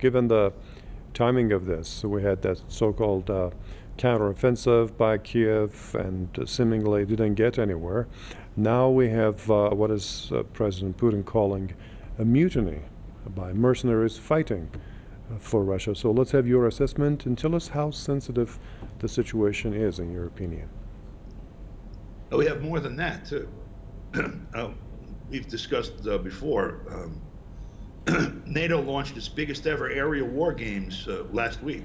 given the timing of this, so we had that so-called counteroffensive by Kiev and seemingly didn't get anywhere. Now we have what is President Putin calling a mutiny by mercenaries fighting for Russia. So let's have your assessment and tell us how sensitive the situation is, in your opinion. Oh, we have more than that, too. We've discussed before. NATO launched its biggest ever aerial war games last week.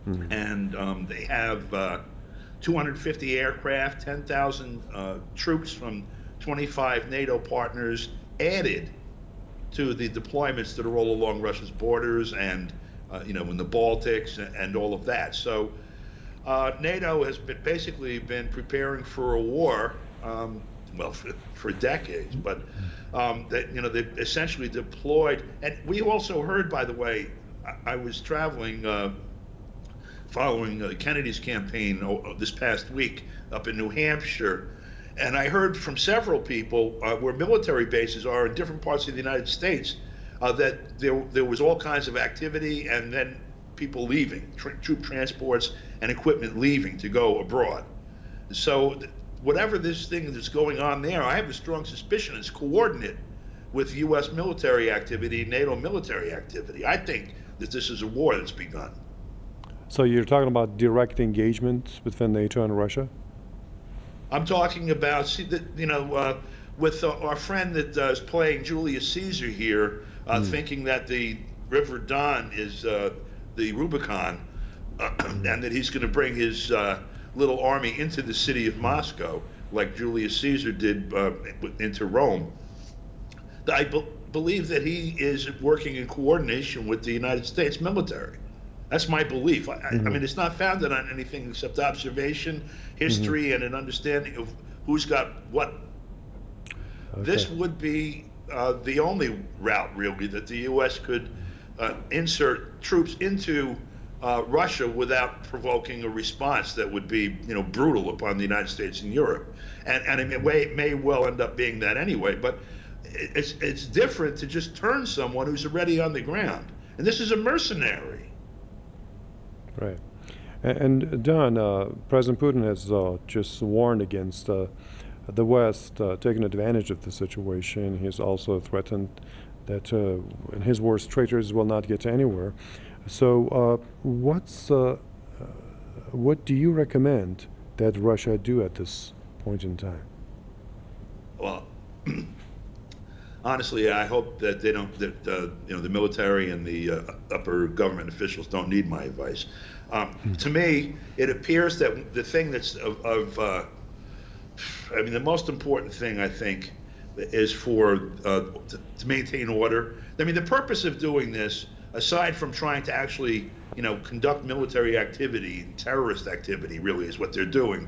Mm-hmm. And they have 250 aircraft, 10,000 troops from 25 NATO partners added to the deployments that are all along Russia's borders and, in the Baltics and all of that. So NATO has basically been preparing for a war, for decades, but they've essentially deployed. And we also heard, by the way, I was traveling following Kennedy's campaign this past week up in New Hampshire, and I heard from several people where military bases are in different parts of the United States that there was all kinds of activity and then people leaving, troop transports and equipment leaving to go abroad. So whatever this thing that's going on there, I have a strong suspicion it's coordinate with U.S. military activity, NATO military activity. I think that this is a war that's begun. So you're talking about direct engagement between NATO and Russia? I'm talking about, with our friend that is playing Julius Caesar here, thinking that the River Don is the Rubicon, and that he's going to bring his little army into the city of Moscow, like Julius Caesar did into Rome. I believe that he is working in coordination with the United States military. That's my belief. I mean, it's not founded on anything except observation, history, and an understanding of who's got what. Okay. This would be the only route, really, that the U.S. could insert troops into Russia without provoking a response that would be, brutal upon the United States and Europe. And it may well end up being that anyway, but it's different to just turn someone who's already on the ground. And this is a mercenary. Right. And Don, President Putin has just warned against the West taking advantage of the situation. He's also threatened that, in his words, traitors will not get anywhere. So what do you recommend that Russia do at this point in time? Well, honestly, I hope that they don't, the military and the upper government officials don't need my advice. To me, it appears that the thing that's the most important thing, I think, is to maintain order. I mean, the purpose of doing this, aside from trying to actually, conduct military activity, terrorist activity, really is what they're doing,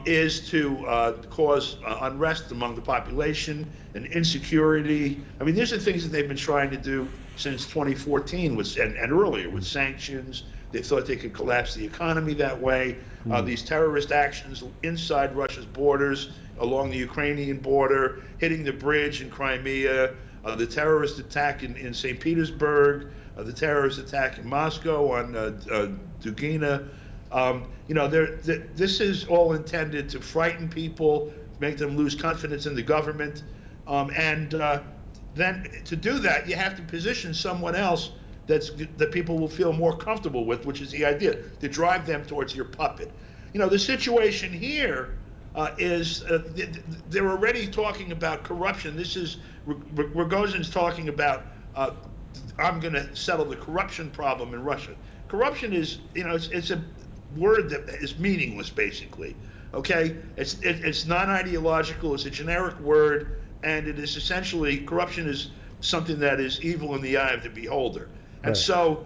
is to cause unrest among the population and insecurity. I mean, these are things that they've been trying to do since 2014 and earlier with sanctions. They thought they could collapse the economy that way. These terrorist actions inside Russia's borders, along the Ukrainian border, hitting the bridge in Crimea, the terrorist attack in St. Petersburg, the terrorist attack in Moscow on Dugina. This is all intended to frighten people, make them lose confidence in the government. And then to do that, you have to position someone else that people will feel more comfortable with, which is the idea, to drive them towards your puppet. The situation here is they're already talking about corruption. This is, Prigozhin's talking about, I'm going to settle the corruption problem in Russia. Corruption is, it's a word that is meaningless, basically. Okay, it's non-ideological. It's a generic word, and it is essentially, corruption is something that is evil in the eye of the beholder. And so,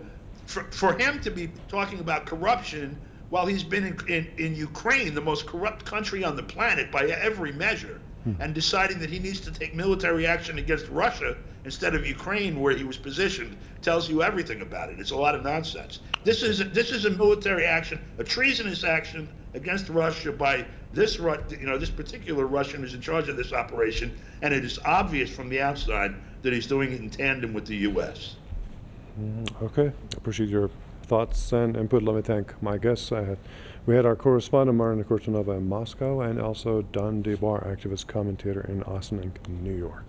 for him to be talking about corruption while he's been in Ukraine, the most corrupt country on the planet by every measure, and deciding that he needs to take military action against Russia instead of Ukraine, where he was positioned, tells you everything about it. It's a lot of nonsense. This is a military action, a treasonous action against Russia by this particular Russian who's in charge of this operation, and it is obvious from the outside that he's doing it in tandem with the U.S. Okay, appreciate your thoughts and input. Let me thank my guests. We had our correspondent Marina Kurtanova in Moscow, and also Don DeBar, activist commentator in Austin, New York.